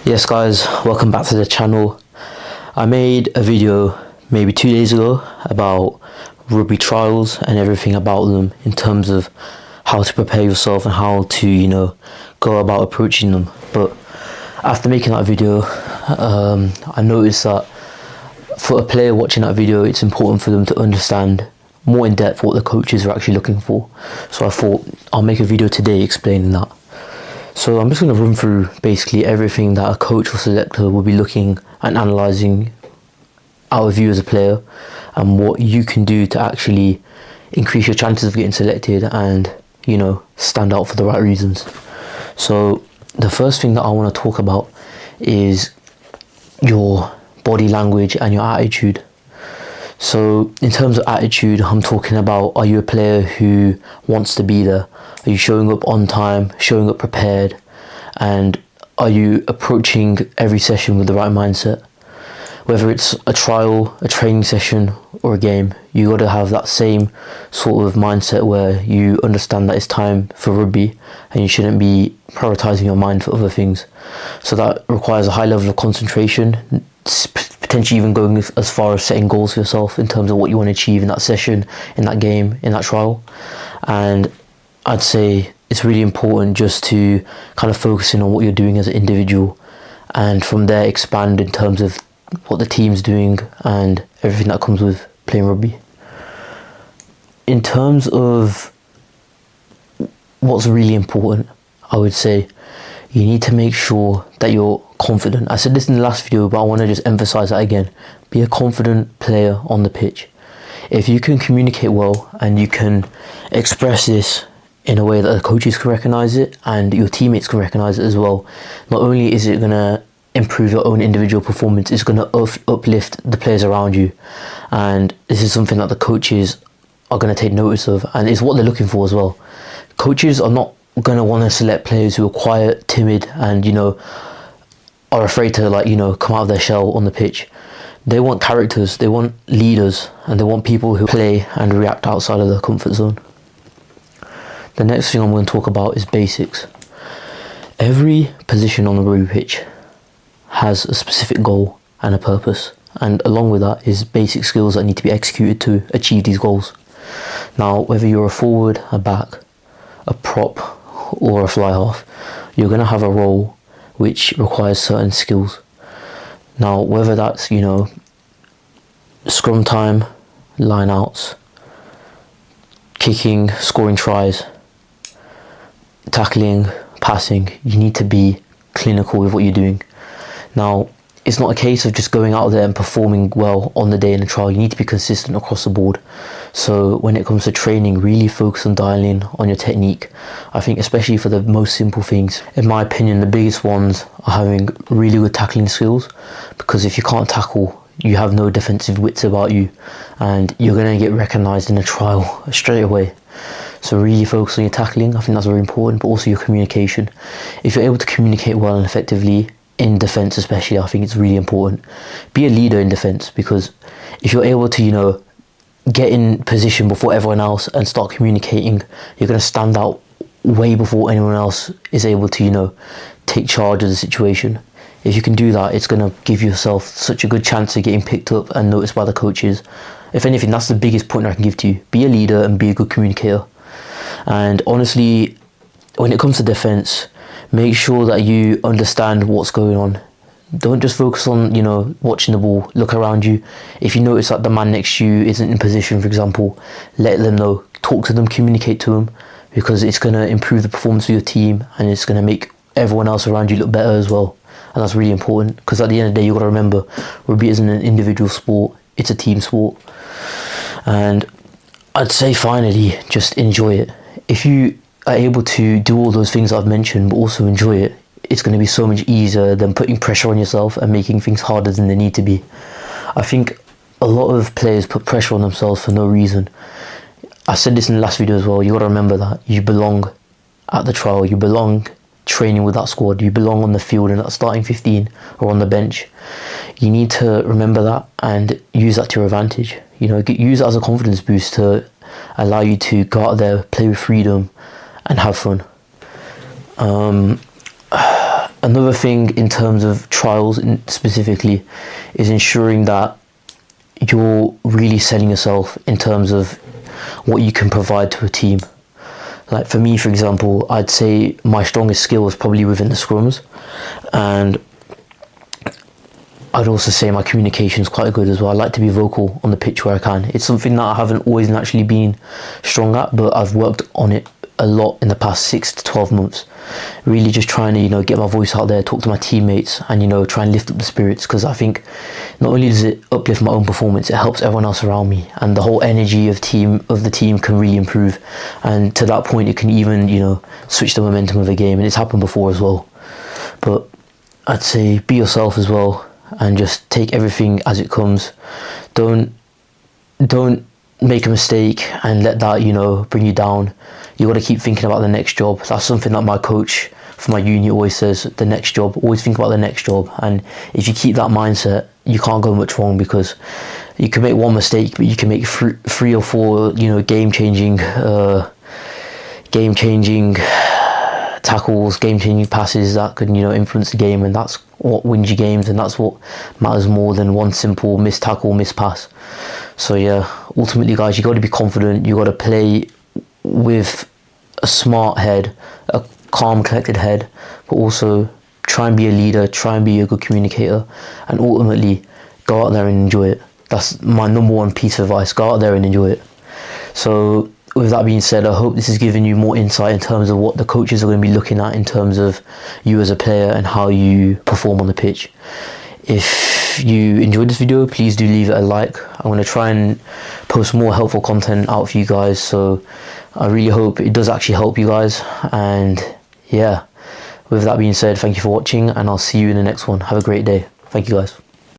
Yes guys, welcome back to the channel. I made a video maybe 2 days ago about rugby trials and everything about them in terms of how to prepare yourself and how to, go about approaching them. But after making that video, I noticed that for a player watching that video, it's important for them to understand more in depth what the coaches are actually looking for. So I thought I'll make a video today explaining that. So I'm just going to run through basically everything that a coach or selector will be looking and analysing out of you as a player, and what you can do to actually increase your chances of getting selected and, stand out for the right reasons. So the first thing that I want to talk about is your body language and your attitude. So in terms of attitude, I'm talking about, are you a player who wants to be there? Are you showing up on time, showing up prepared? And are you approaching every session with the right mindset? Whether it's a trial, a training session or a game, you got to have that same sort of mindset where you understand that it's time for rugby and you shouldn't be prioritising your mind for other things. So that requires a high level of concentration, potentially even going as far as setting goals for yourself in terms of what you want to achieve in that session, in that game, in that trial. And I'd say it's really important just to kind of focus in on what you're doing as an individual, and from there expand in terms of what the team's doing and everything that comes with playing rugby. In terms of what's really important, I would say you need to make sure that you're confident. I said this in the last video, but I want to just emphasize that again. Be a confident player on the pitch. If you can communicate well and you can express this in a way that the coaches can recognize it and your teammates can recognize it as well, not only is it going to improve your own individual performance, it's going to uplift the players around you. And this is something that the coaches are going to take notice of, and it's what they're looking for as well. Coaches are not going to want to select players who are quiet, timid, and are afraid to come out of their shell on the pitch. They want characters, they want leaders, and they want people who play and react outside of their comfort zone. The next thing I'm going to talk about is basics. Every position on the rugby pitch has a specific goal and a purpose, and along with that is basic skills that need to be executed to achieve these goals. Now, whether you're a forward, a back, a prop or a fly half, you're going to have a role which requires certain skills. Now, whether that's scrum time, line outs, kicking, scoring tries, tackling, passing, you need to be clinical with what you're doing. Now, it's not a case of just going out there and performing well on the day in the trial. You need to be consistent across the board. So when it comes to training, really focus on dialing on your technique. I think especially for the most simple things, in my opinion, the biggest ones are having really good tackling skills, because if you can't tackle, you have no defensive wits about you and you're going to get recognised in a trial straight away. So really focus on your tackling. I think that's very important, but also your communication. If you're able to communicate well and effectively in defence especially, I think it's really important. Be a leader in defence, because if you're able to get in position before everyone else and start communicating, you're going to stand out way before anyone else is able to take charge of the situation. If you can do that, it's going to give yourself such a good chance of getting picked up and noticed by the coaches. If anything, that's the biggest point I can give to you. Be a leader and be a good communicator. And honestly, when it comes to defence, make sure that you understand what's going on. Don't just focus on, watching the ball. Look around you. If you notice that the man next to you isn't in position, for example, let them know. Talk to them, communicate to them, because it's going to improve the performance of your team and it's going to make everyone else around you look better as well. And that's really important, because at the end of the day, you've got to remember, rugby isn't an individual sport, it's a team sport. And I'd say finally, just enjoy it. If you are able to do all those things I've mentioned but also enjoy it, it's going to be so much easier than putting pressure on yourself and making things harder than they need to be. I think a lot of players put pressure on themselves for no reason. I said this in the last video as well. You got to remember that you belong at the trial, you belong training with that squad, you belong on the field in that starting 15 or on the bench. You need to remember that and use that to your advantage. Use it as a confidence boost to allow you to go out there, play with freedom and have fun. another thing in terms of trials specifically is ensuring that you're really selling yourself in terms of what you can provide to a team. Like for me, for example, I'd say my strongest skill is probably within the scrums, and I'd also say my communication is quite good as well. I like to be vocal on the pitch where I can. It's something that I haven't always naturally been strong at, but I've worked on it a lot in the past 6 to 12 months. Really just trying to, get my voice out there, talk to my teammates, and, try and lift up the spirits, because I think not only does it uplift my own performance, it helps everyone else around me, and the whole energy of the team can really improve. And to that point, it can even, switch the momentum of a game, and it's happened before as well. But I'd say be yourself as well, and just take everything as it comes. Don't make a mistake and let that bring you down. You got to keep thinking about the next job. That's something that my coach for my uni always says: the next job, always think about the next job. And if you keep that mindset, you can't go much wrong, because you can make one mistake, but you can make three or four game changing tackles, game-changing passes that could influence the game, and that's what wins you games, and that's what matters more than one simple missed tackle, missed pass. So yeah, ultimately guys, you got to be confident. You got to play with a smart head, a calm, collected head, but also try and be a leader, try and be a good communicator, and ultimately go out there and enjoy it. That's my number one piece of advice: go out there and enjoy it. So with that being said, I hope this has given you more insight in terms of what the coaches are going to be looking at in terms of you as a player and how you perform on the pitch. If you enjoyed this video, please do leave it a like. I'm going to try and post more helpful content out for you guys, so I really hope it does actually help you guys. And yeah, with that being said, thank you for watching, and I'll see you in the next one. Have a great day. Thank you guys.